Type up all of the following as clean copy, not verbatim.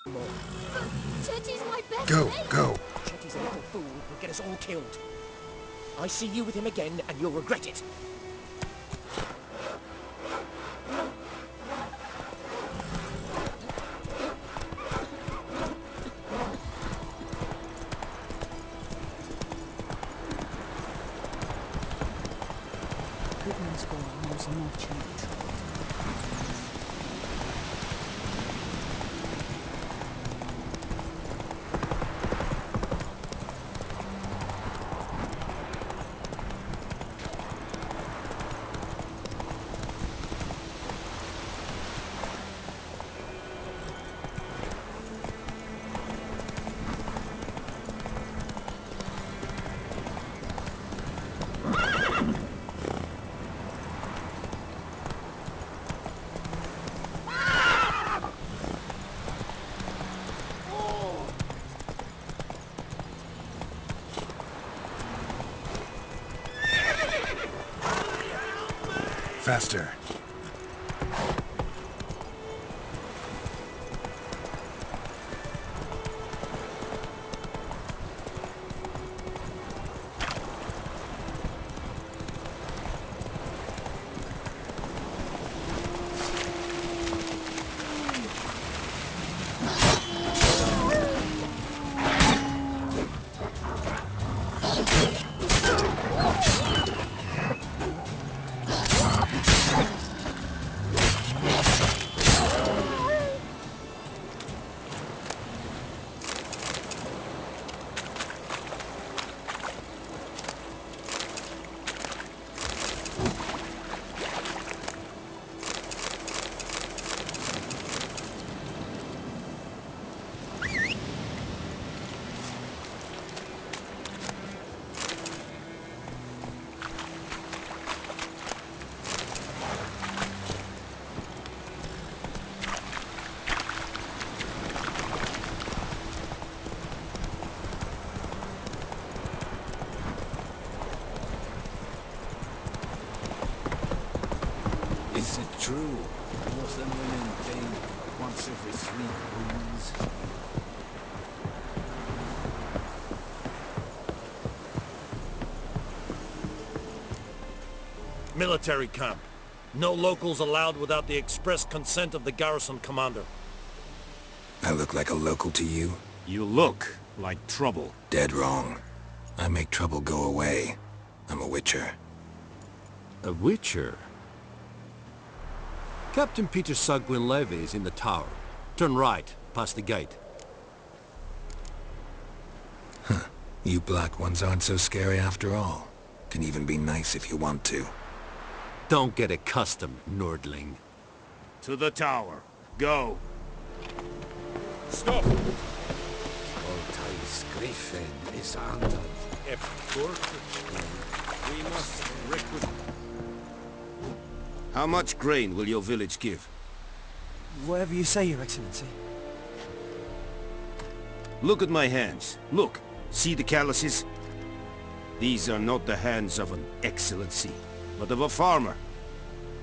More. Chetty's my best Go, mate. go. Chetty's a little fool who'll get us all killed. I see you with him again, and you'll regret it. Goodman's boy knows enough to make trouble. Faster. Is it true? Northern women bathe once every 3 moons. Military camp. No locals allowed without the express consent of the garrison commander. I look like a local to you? You look like trouble. Dead wrong. I make trouble go away. I'm a witcher. A witcher? Captain Peter Sagwin Levy is in the tower. Turn right, past the gate. Huh. You black ones aren't so scary after all. Can even be nice if you want to. Don't get accustomed, Nordling. To the tower. Go. Stop! Altais Griffin is under We must recruit. How much grain will your village give? Whatever you say, Your Excellency. Look at my hands. Look. See the calluses? These are not the hands of an excellency, but of a farmer.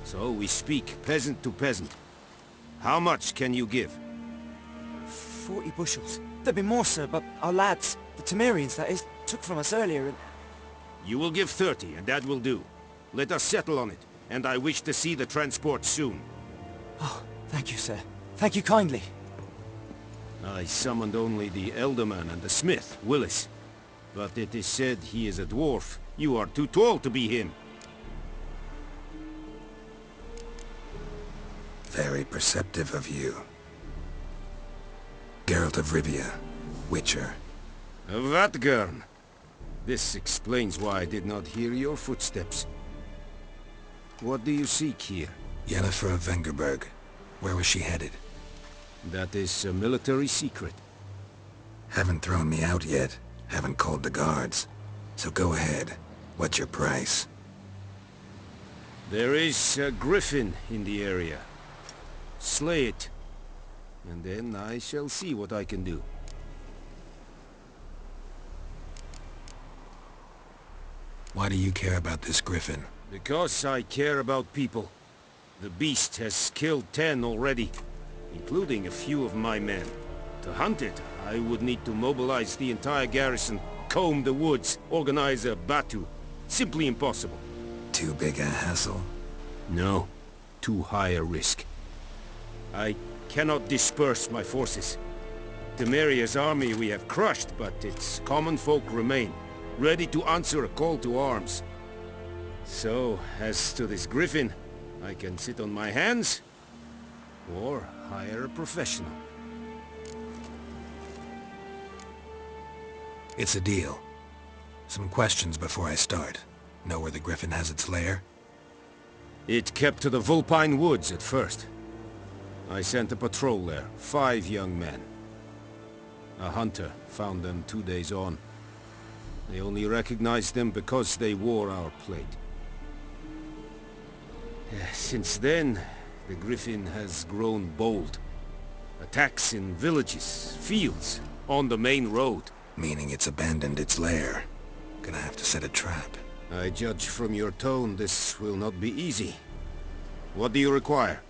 So we speak peasant to peasant. How much can you give? 40 bushels. There'd be more, sir, but our lads, the Temerians that is, took from us earlier and... You will give 30, and that will do. Let us settle on it, and I wish to see the transport soon. Oh, thank you, sir. Thank you kindly. I summoned only the Elderman and the smith, Willis. But it is said he is a dwarf. You are too tall to be him. Very perceptive of you. Geralt of Rivia, Witcher. Vatgern. This explains why I did not hear your footsteps. What do you seek here? Yennefer of Vengerberg. Where was she headed? That is a military secret. Haven't thrown me out yet. Haven't called the guards. So go ahead. What's your price? There is a griffin in the area. Slay it. And then I shall see what I can do. Why do you care about this griffin? Because I care about people. The beast has killed 10 already, including a few of my men. To hunt it, I would need to mobilize the entire garrison, comb the woods, organize a battue. Simply impossible. Too big a hassle? No. Too high a risk. I cannot disperse my forces. Temeria's army we have crushed, but its common folk remain, ready to answer a call to arms. So, as to this griffin, I can sit on my hands, or hire a professional. It's a deal. Some questions before I start. Know where the griffin has its lair? It kept to the Vulpine Woods at first. I sent a patrol there, 5 young men. A hunter found them 2 days on. They only recognized them because they wore our plate. Since then, the griffin has grown bold. Attacks in villages, fields, on the main road. Meaning it's abandoned its lair. Gonna have to set a trap. I judge from your tone this will not be easy. What do you require?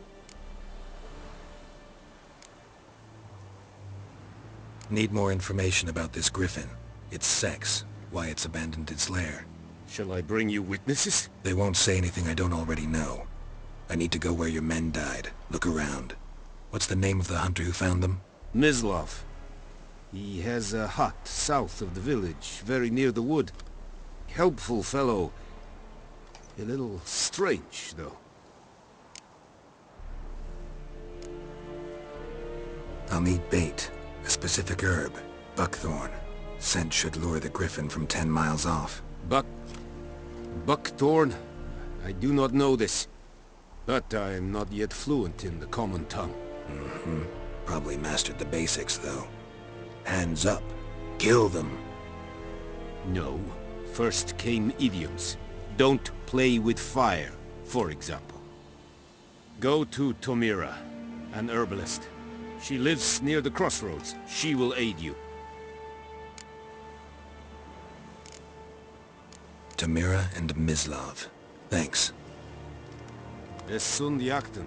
Need more information about this griffin. Its sex, why it's abandoned its lair. Shall I bring you witnesses? They won't say anything I don't already know. I need to go where your men died. Look around. What's the name of the hunter who found them? Mislav. He has a hut south of the village, very near the wood. Helpful fellow. A little strange, though. I'll need bait. A specific herb. Buckthorn. Scent should lure the griffin from 10 miles off. Buckthorn? I do not know this. But I am not yet fluent in the common tongue. Mm-hmm. Probably mastered the basics, though. Hands up. Kill them. No. First came idioms. Don't play with fire, for example. Go to Tomira, an herbalist. She lives near the crossroads. She will aid you. Tamira and Mislav. Thanks. Es sunt jakten.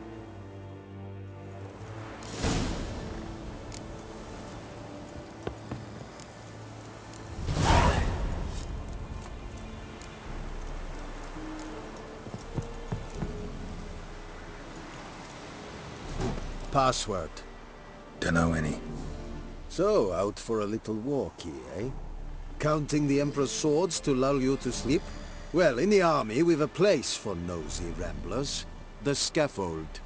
Password. Dunno any. So, out for a little walkie, eh? Counting the Emperor's swords to lull you to sleep? Well, in the army, we've a place for nosy ramblers. The scaffold.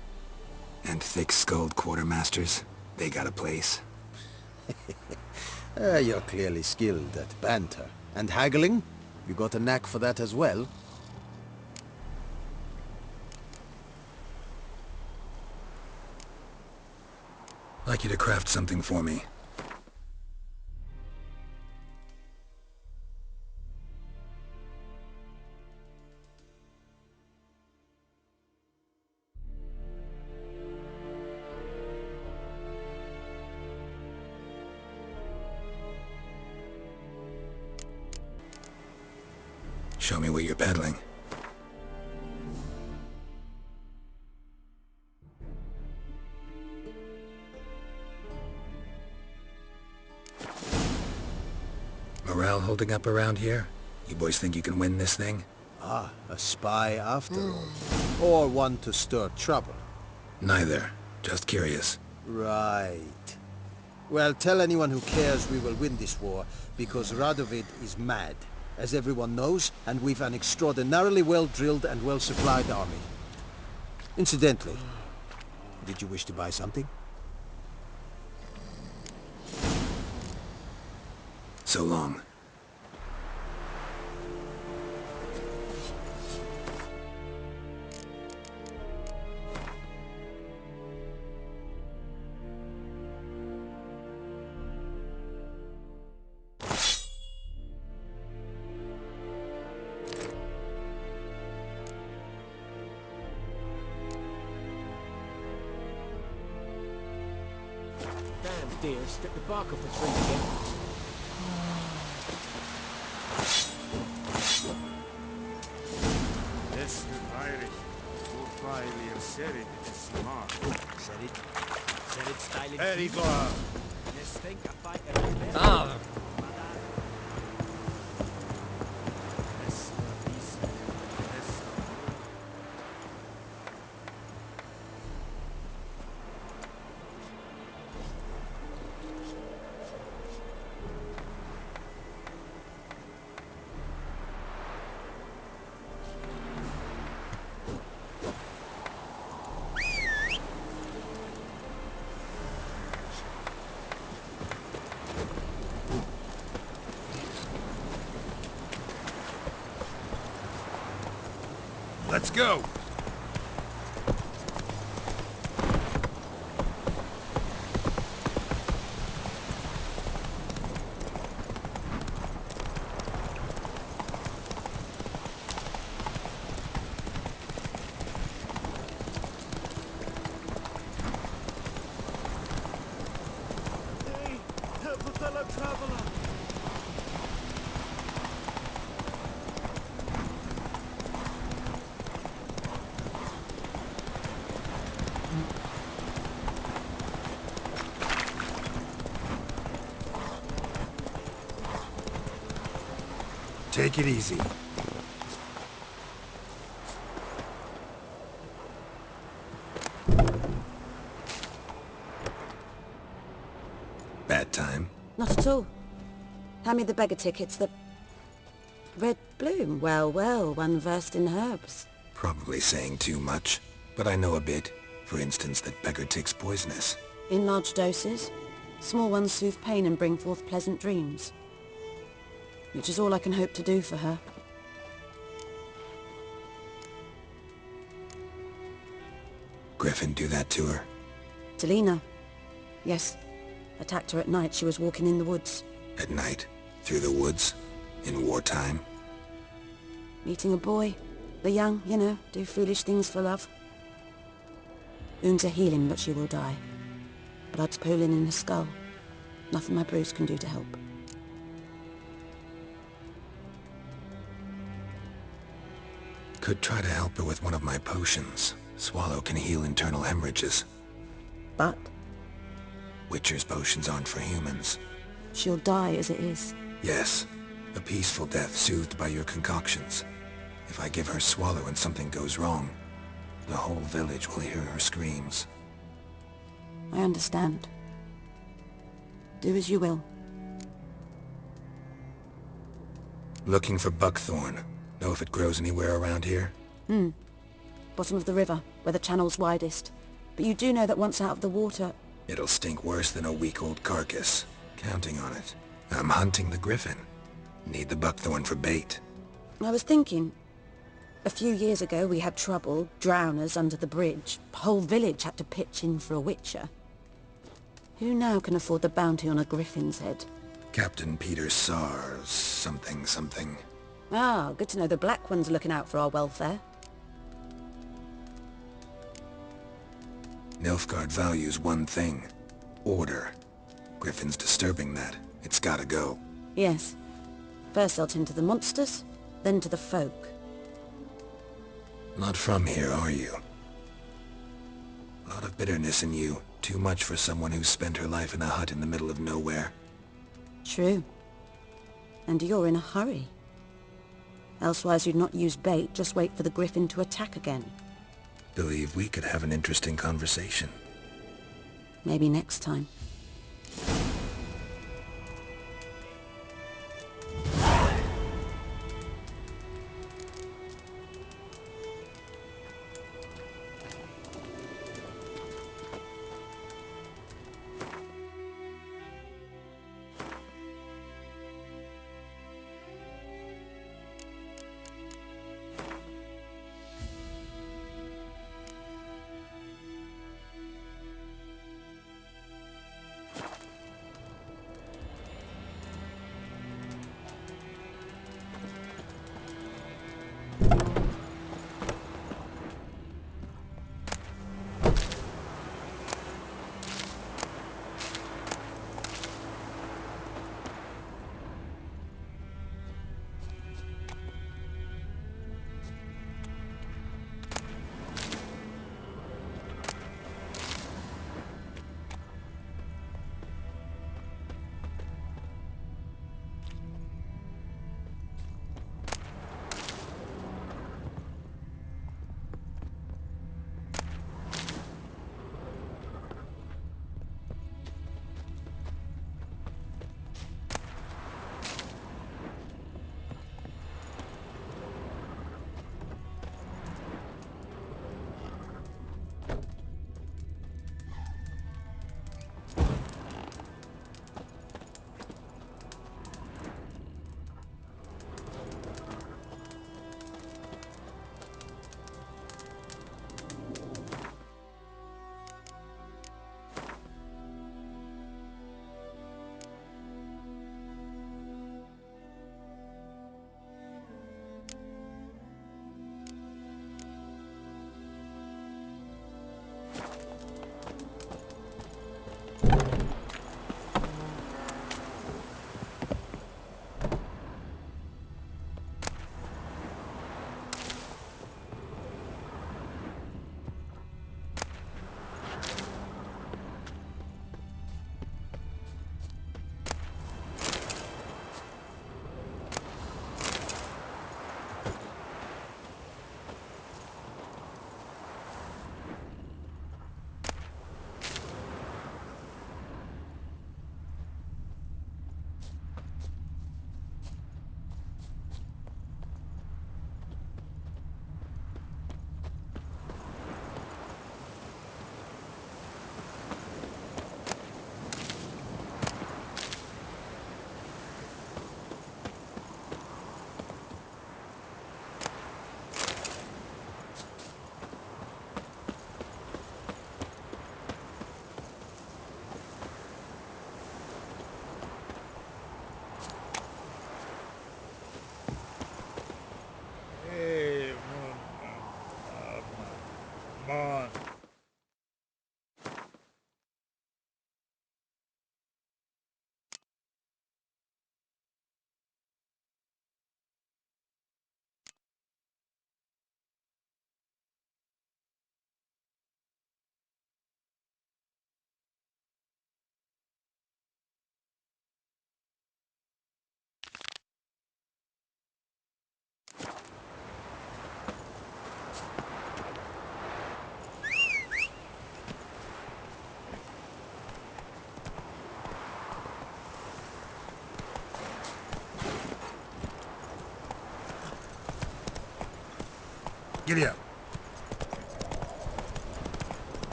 And thick-skulled quartermasters. They got a place. You're clearly skilled at banter. And haggling? You got a knack for that as well? Like you to craft something for me. Show me what you're peddling. Morale holding up around here? You boys think you can win this thing? Ah, a spy after all. Or one to stir trouble. Neither. Just curious. Right. Well, tell anyone who cares we will win this war, because Radovid is mad, as everyone knows, and we've an extraordinarily well-drilled and well-supplied army. Incidentally, did you wish to buy something? So long. Damn deer, strip the bark off the tree again. Es wird Irish. Wobei wir Serid ist smart. Said it styling. Very good. Ah! Let's go! Hey, help a fellow traveler! Take it easy. Bad time? Not at all. Hand me the beggar tickets, the... Red bloom. Well, well, one versed in herbs. Probably saying too much, but I know a bit. For instance, that beggar tick's poisonous. In large doses. Small ones soothe pain and bring forth pleasant dreams. Which is all I can hope to do for her. Griffin do that to her? To Lena. Yes. Attacked her at night. She was walking in the woods. At night? Through the woods? In wartime? Meeting a boy. The young, you know, do foolish things for love. Wounds are healing, but she will die. Blood's pooling in her skull. Nothing my bruise can do to help. Could try to help her with one of my potions. Swallow can heal internal hemorrhages. But Witcher's potions aren't for humans. she'll die as it is. Yes, a peaceful death soothed by your concoctions. If I give her Swallow and something goes wrong, the whole village will hear her screams. I understand. Do as you will. Looking for buckthorn. Know if it grows anywhere around here? Bottom of the river, where the channel's widest. But you do know that once out of the water... It'll stink worse than a week-old carcass. Counting on it. I'm hunting the griffin. Need the buckthorn for bait. I was thinking... A few years ago we had trouble, drowners under the bridge. Whole village had to pitch in for a witcher. Who now can afford the bounty on a griffin's head? Captain Peter Sars, something. Ah, good to know the Black One's looking out for our welfare. Nilfgaard values one thing. Order. Griffin's disturbing that. It's gotta go. Yes. First they'll tend to the monsters, then to the folk. Not from here, are you? A lot of bitterness in you. Too much for someone who's spent her life in a hut in the middle of nowhere. True. And you're in a hurry. Elsewise you'd not use bait, just wait for the griffin to attack again. Believe we could have an interesting conversation. Maybe next time. Come on. Giddy up.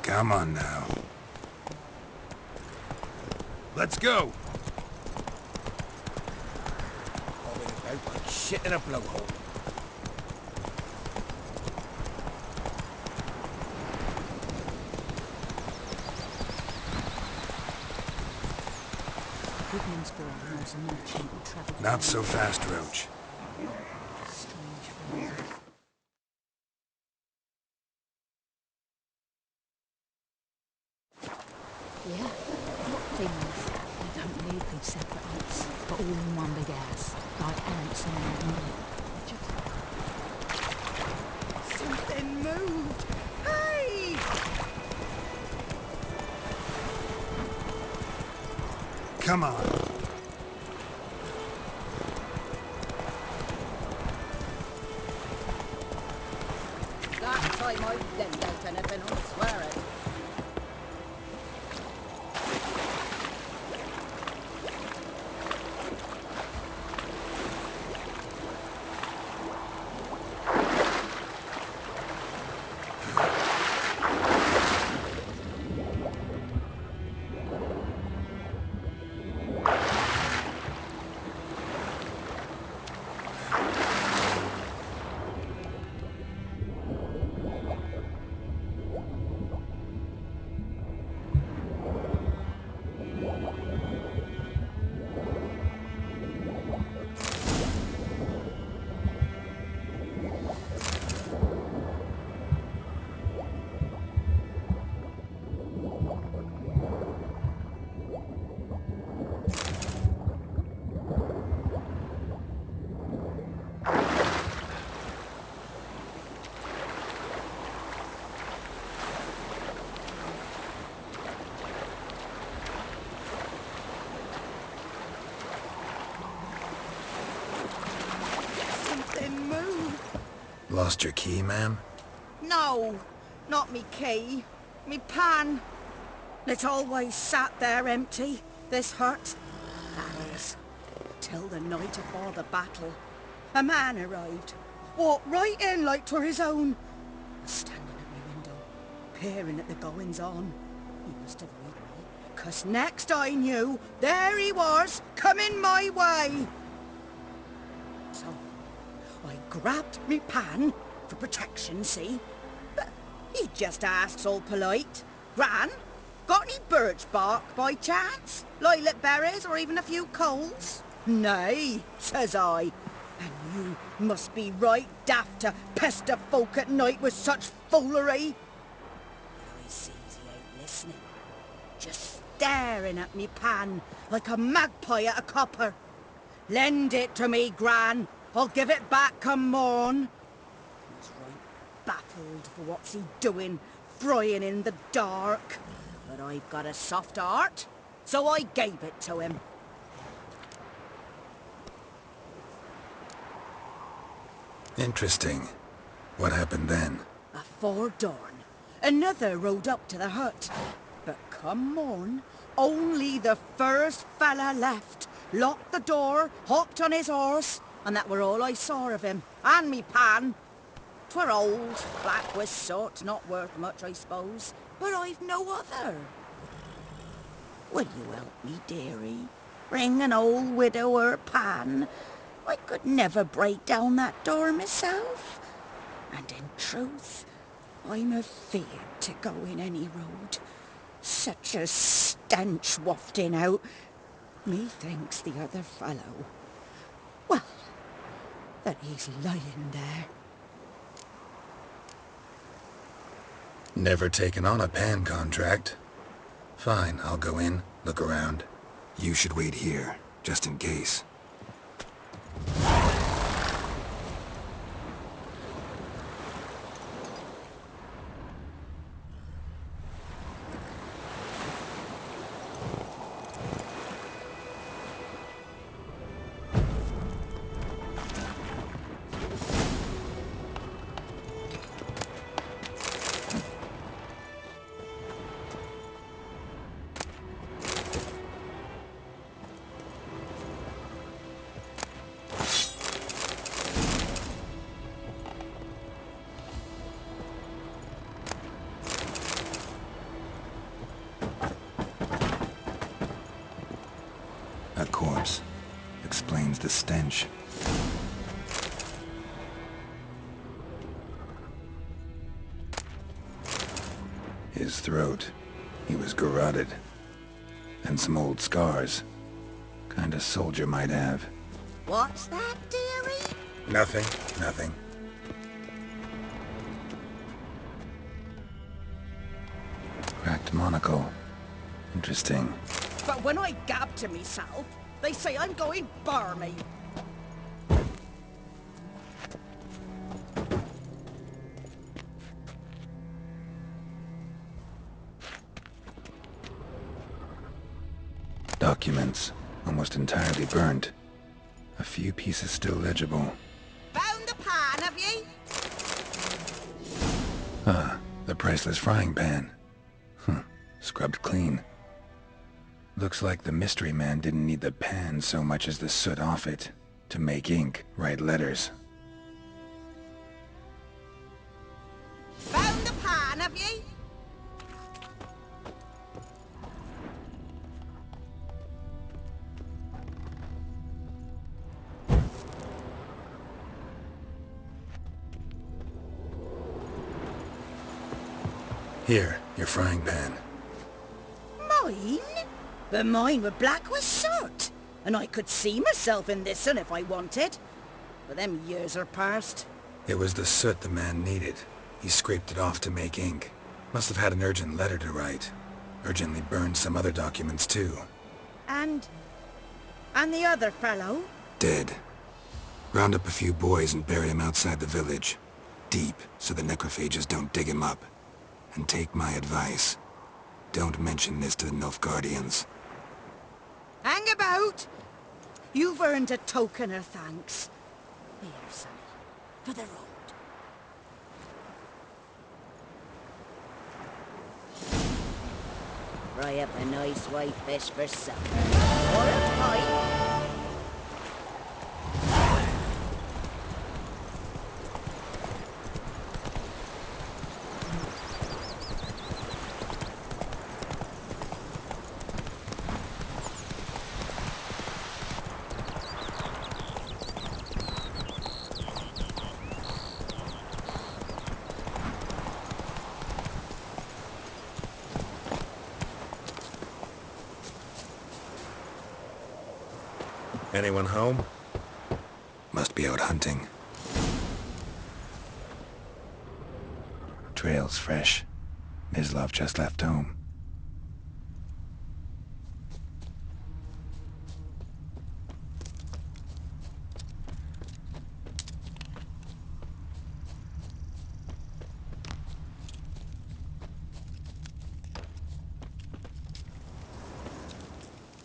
Come on now. Let's go! Out like shit in a blowhole. Goodman's boy knows a merchant who travelled... Not so fast, Roach. Strange phrases. Yeah, what things? They don't need big separate huts, but all in one big house, like ants on a moon. Something moved! Hey! Come on. That time I lend out anything, I swear it. Something moved! Lost your key, ma'am? No, not me key. Me pan. It always sat there empty, this hut. That is, till the night afore the battle. A man arrived, walked right in like 'twere his own. Was standing at my window, peering at the goings-on. He must have read me, 'cause next I knew, there he was, coming my way. So, I grabbed me pan, for protection, see? But he just asks all polite, Gran, got any birch bark by chance? Lilac berries or even a few coals? Nay, says I. And you must be right daft to pester folk at night with such foolery. But I sees he ain't listening. Just staring at me pan like a magpie at a copper. Lend it to me, Gran. I'll give it back come morn. He's right baffled for what's he doing, frying in the dark. But I've got a soft heart, so I gave it to him. Interesting. What happened then? Afore dawn, another rode up to the hut. But come morn, only the first fella left, locked the door, hopped on his horse, and that were all I saw of him, and me pan. 'Twere old, black with soot, not worth much, I suppose, but I've no other. Will you help me, dearie? Bring an old widower pan? I could never break down that door myself. And in truth, I'm afeard to go in any road. Such a stench wafting out. Methinks the other fellow, well, that he's lying there. Never taken on a pan contract. Fine, I'll go in, look around. You should wait here, just in case. A corpse. Explains the stench. His throat. He was garroted. And some old scars. Kind of soldier might have. What's that, dearie? Nothing. Nothing. Cracked monocle. Interesting. But when I gab to myself, they say I'm going barmy. Documents. Almost entirely burnt. A few pieces still legible. Found the pan, have ye? Ah, the priceless frying pan. Scrubbed clean. Looks like the mystery man didn't need the pan so much as the soot off it. To make ink, write letters. Found the pan, have ye? Here, your frying pan. Mine? But mine were black with soot, and I could see myself in this one if I wanted. But them years are past. It was the soot the man needed. He scraped it off to make ink. Must have had an urgent letter to write. Urgently burned some other documents too. And the other fellow? Dead. Round up a few boys and bury him outside the village. Deep, so the necrophages don't dig him up. And take my advice. Don't mention this to the Nilfgaardians. Hang about! You've earned a token of thanks. Here, son, for the road. Fry up a nice white fish for supper. Or a pie. Anyone home? Must be out hunting. Trail's fresh. Mislav just left home.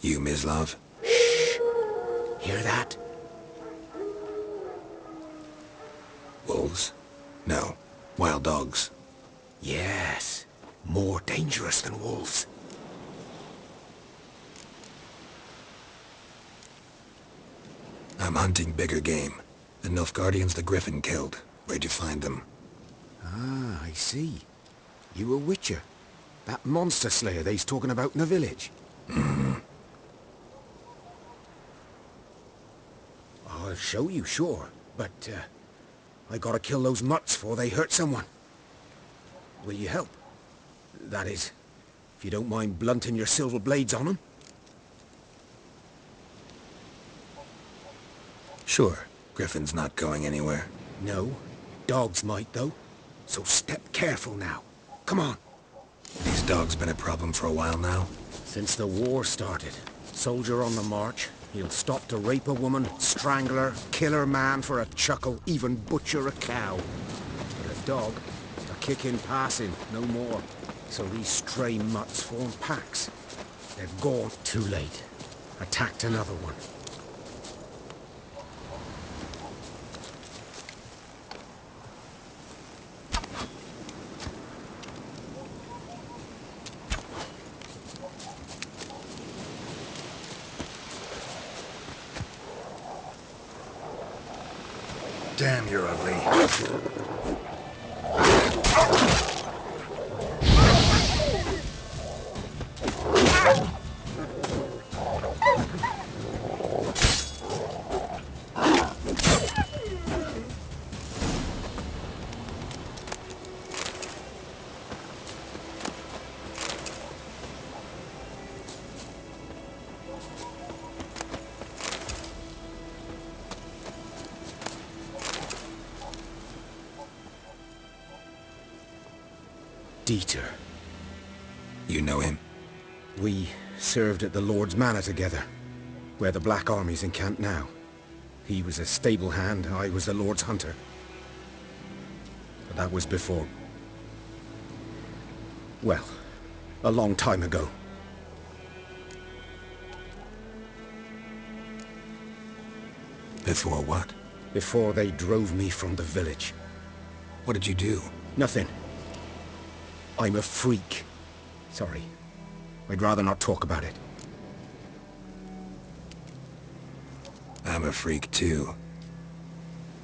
You, Mislav? Hear that? Wolves? No. Wild dogs. Yes. More dangerous than wolves. I'm hunting bigger game. The Nilfgaardians the Griffin killed. Where'd you find them? Ah, I see. You a witcher. That monster slayer they's talking about in the village. I'll show you, sure. But, I gotta kill those mutts before they hurt someone. Will you help? That is, If you don't mind blunting your silver blades on them. Sure, Griffin's not going anywhere. No, dogs might though. So step careful now. Come on. These dogs been a problem for a while now? Since the war started. Soldier on the march. He'll stop to rape a woman, strangle her, kill her man for a chuckle, even butcher a cow. But a dog, a kick in passing, no more. So these stray mutts form packs. They've gone too late. Attacked another one. Damn, you're ugly. Dieter. You know him? We served at the Lord's Manor together, where the Black Army's encamped now. He was a stable hand, I was the Lord's hunter. But that was before... well, a long time ago. Before what? Before they drove me from the village. What did you do? Nothing. I'm a freak. Sorry. I'd rather not talk about it. I'm a freak too.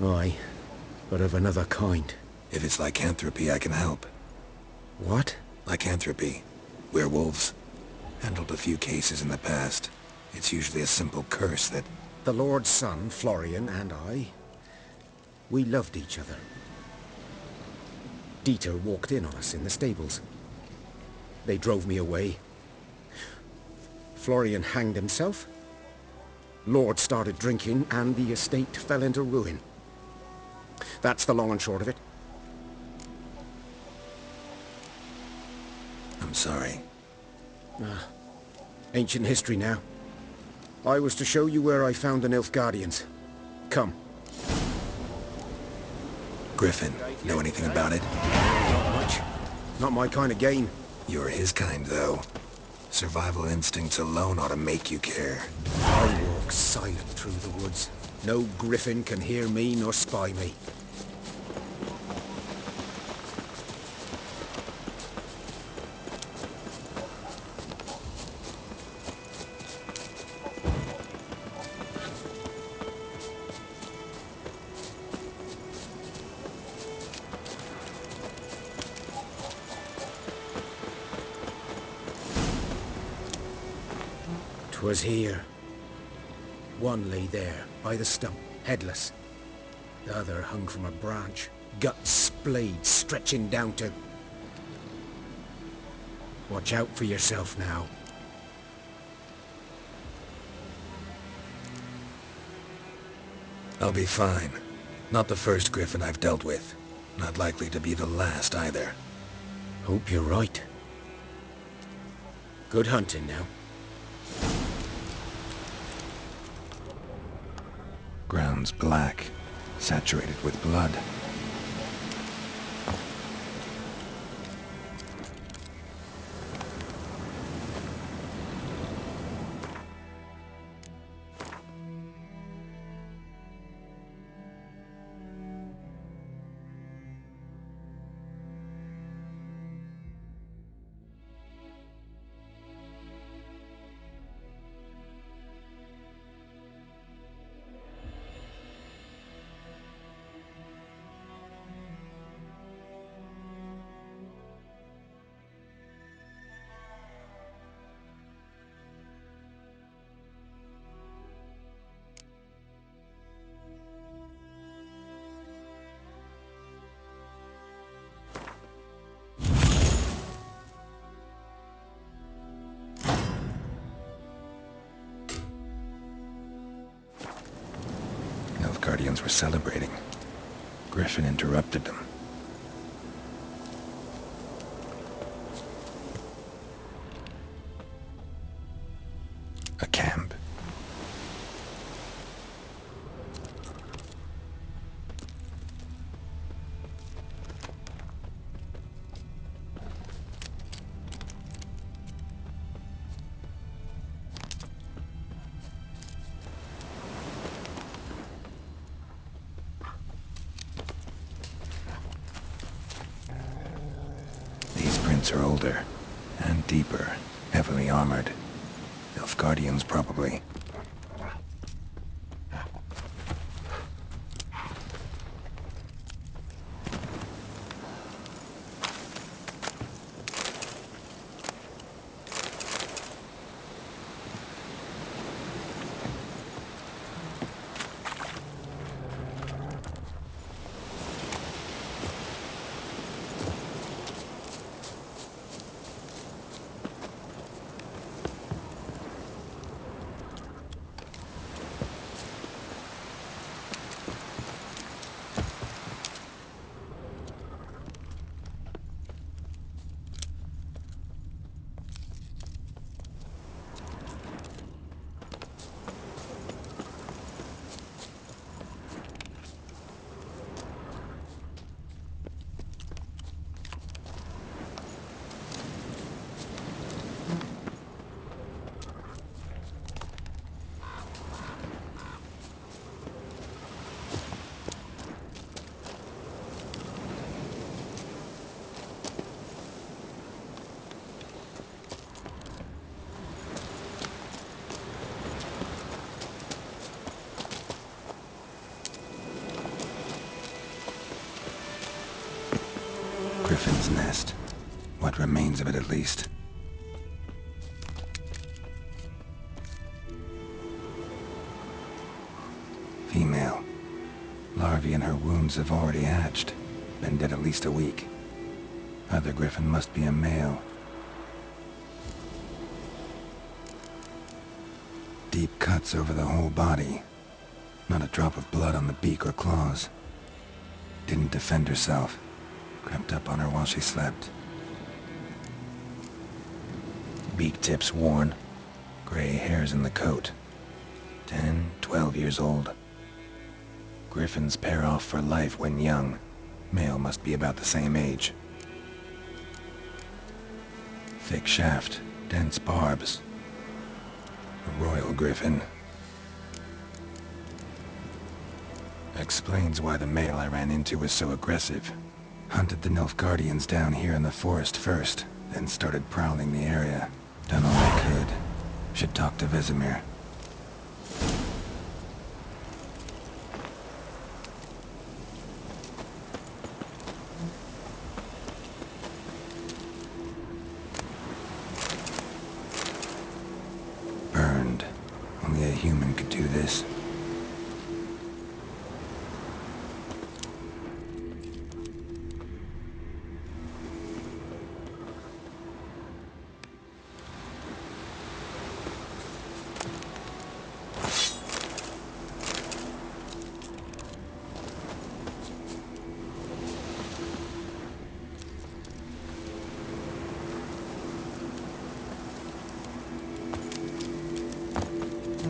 Aye, but of another kind. If it's lycanthropy, I can help. What? Lycanthropy. Werewolves. Handled a few cases in the past. It's usually a simple curse that... The Lord's son, Florian, and I... we loved each other. Dieter walked in on us in the stables. They drove me away. Florian hanged himself. Lord started drinking, and the estate fell into ruin. That's the long and short of it. I'm sorry. Ancient history now. I was to show you where I found the Nilfgaardians. Come. Griffin, know anything about it? Not much. Not my kind of game. You're his kind, though. Survival instincts alone ought to make you care. I walk silent through the woods. No griffin can hear me nor spy me. 'Twas here. One lay there, by the stump, headless. The other hung from a branch, guts splayed, stretching down to... Watch out for yourself now. I'll be fine. Not the first griffin I've dealt with. Not likely to be the last either. Hope you're right. Good hunting now. Ground's black, saturated with blood. Nilfgaardians were celebrating. Griffin interrupted them. A camp. These prints are older and deeper, heavily armored. Nilfgaardians, probably. Griffin's nest. What remains of it, at least. Female. Larvae in her wounds have already hatched. Been dead at least a week. Other griffin must be a male. Deep cuts over the whole body. Not a drop of blood on the beak or claws. Didn't defend herself. Crept up on her while she slept. Beak tips worn. Gray hairs in the coat. 10, 12 years old. Griffins pair off for life when young. Male must be about the same age. Thick shaft, dense barbs. A royal griffin. Explains why the male I ran into was so aggressive. Hunted the Nilfgaardians down here in the forest first, then started prowling the area. Done all I could. Should talk to Vesemir. Burned. Only a human could do this.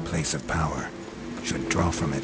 Place of power. Should draw from it.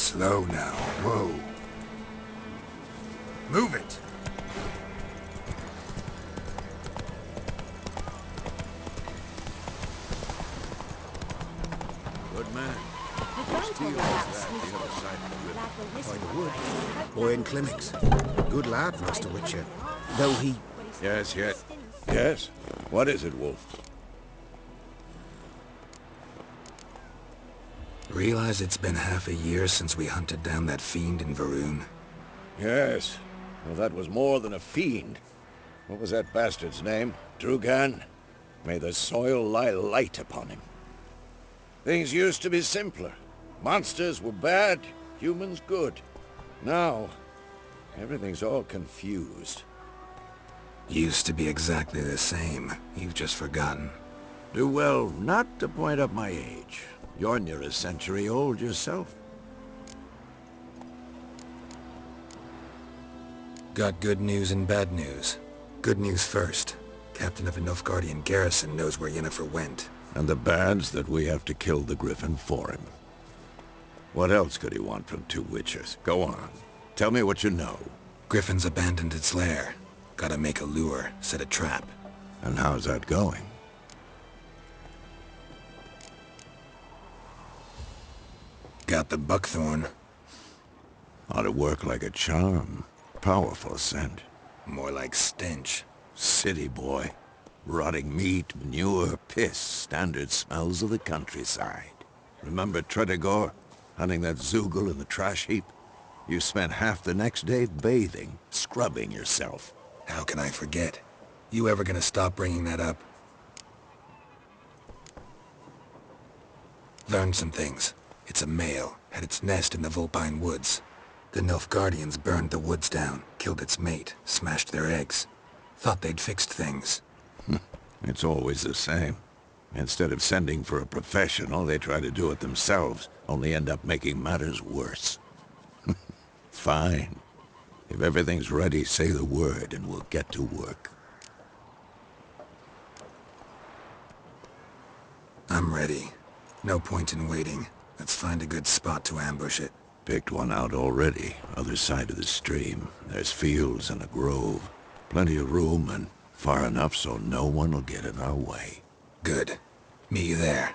Slow now. Whoa. Move it! Good man. My grand told me about the Smith boy. Lad will By listen the one wood. day, so Boy in clinics. Good lad, Master Witcher. Though he... Yes. Yes? What is it, Wolf? Realize it's been half a year since we hunted down that fiend in Varun? Yes. Well, that was more than a fiend. What was that bastard's name? Drugan? May the soil lie light upon him. Things used to be simpler. Monsters were bad, humans good. Now, everything's all confused. Used to be exactly the same. You've just forgotten. Do well not to point up my age. You're near a century old yourself. Got good news and bad news. Good news first. Captain of a Nilfgaardian garrison knows where Yennefer went. And the bad's that we have to kill the Griffin for him. What else could he want from two witches? Go on. Tell me what you know. Griffin's abandoned its lair. Gotta make a lure, set a trap. And how's that going? Got the buckthorn. Ought to work like a charm. Powerful scent. More like stench. City boy. Rotting meat, manure, piss. Standard smells of the countryside. Remember Tretogor? Hunting that Zoogle in the trash heap? You spent half the next day bathing, scrubbing yourself. How can I forget? You ever gonna stop bringing that up? Learned some things. It's a male, had its nest in the Vulpine Woods. The Nilfgaardians burned the woods down, killed its mate, smashed their eggs. Thought they'd fixed things. It's always the same. Instead of sending for a professional, they try to do it themselves, only end up making matters worse. Fine. If everything's ready, say the word and we'll get to work. I'm ready. No point in waiting. Let's find a good spot to ambush it. Picked one out already, other side of the stream. There's fields and a grove. Plenty of room and far enough so no one will get in our way. Good. Meet you there.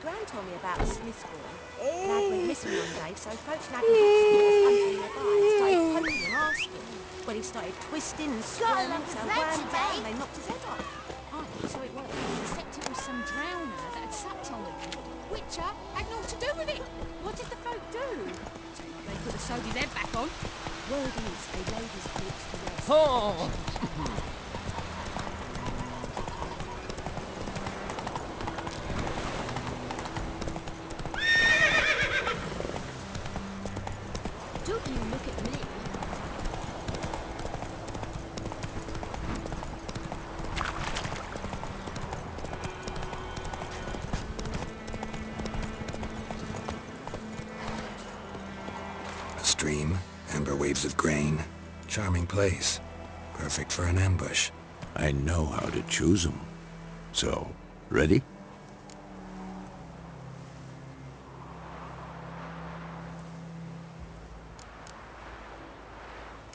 Gran told me about a Smith boy. Lad went missing one day, so folks in Agriculture was hunting nearby started poking him, asking. Well, he started twisting and squirming, so Gran down, they knocked his head off. Oh, so it was. Except it was some drowner that had with it. What did the folk do? They could have sewed his head back on. Word is they laid his corpse to rest. Oh! Don't you look at me. A stream, amber waves of grain. Charming place. Perfect for an ambush. I know how to choose them. So, ready?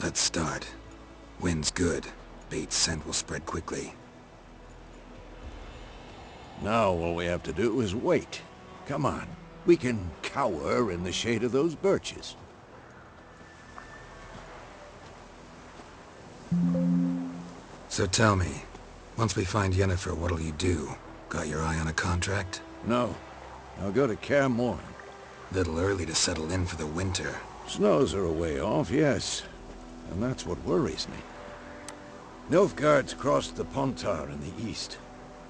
Let's start. Wind's good. Bait's scent will spread quickly. Now all we have to do is wait. Come on. We can cower in the shade of those birches. So tell me, once we find Yennefer, what'll you do? Got your eye on a contract? No. I'll go to Kaer Morhen. Little early to settle in for the winter. Snows are a way off, yes. And that's what worries me. Nilfgaard's crossed the Pontar in the east.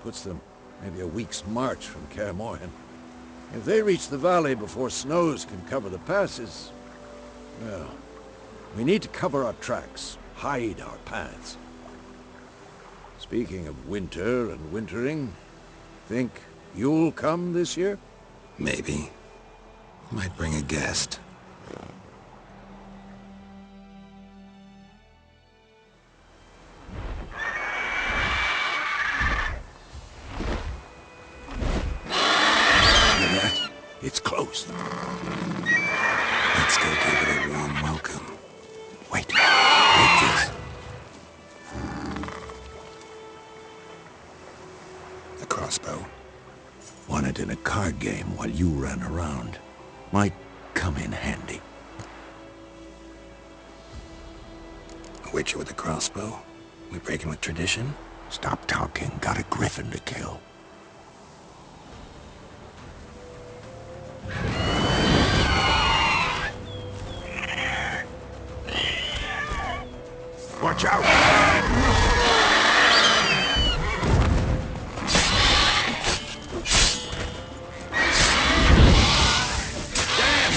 Puts them maybe a week's march from Kaer Morhen. If they reach the valley before snows can cover the passes, well, we need to cover our tracks, hide our paths. Speaking of winter and wintering, think you'll come this year? Maybe. Might bring a guest. It's close. Let's go give it a warm welcome. Wait. Wait this. A crossbow. Won it in a card game while you ran around. Might come in handy. A witcher with a crossbow? We breaking with tradition? Stop talking. Got a griffin to kill. Watch out! Damn!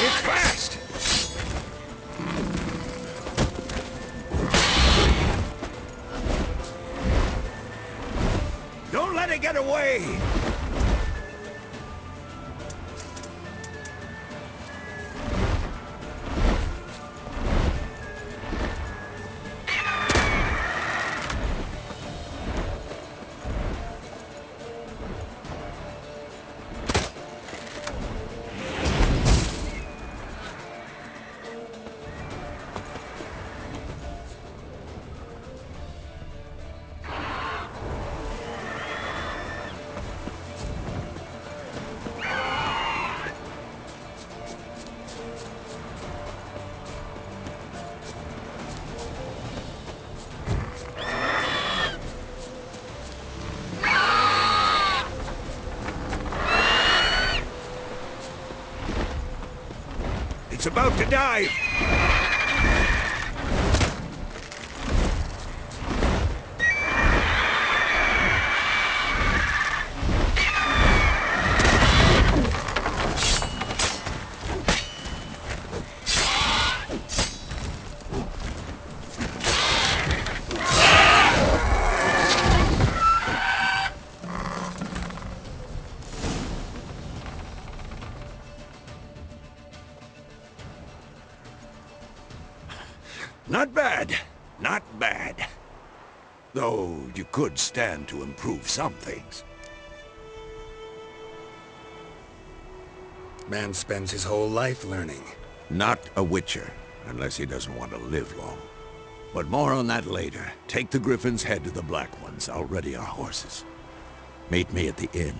It's fast! Don't let it get away! It's about to dive! Not bad. Not bad. Though you could stand to improve some things. Man spends his whole life learning. Not a witcher, unless he doesn't want to live long. But more on that later. Take the Griffin's head to the Black Ones. I'll ready our horses. Meet me at the inn.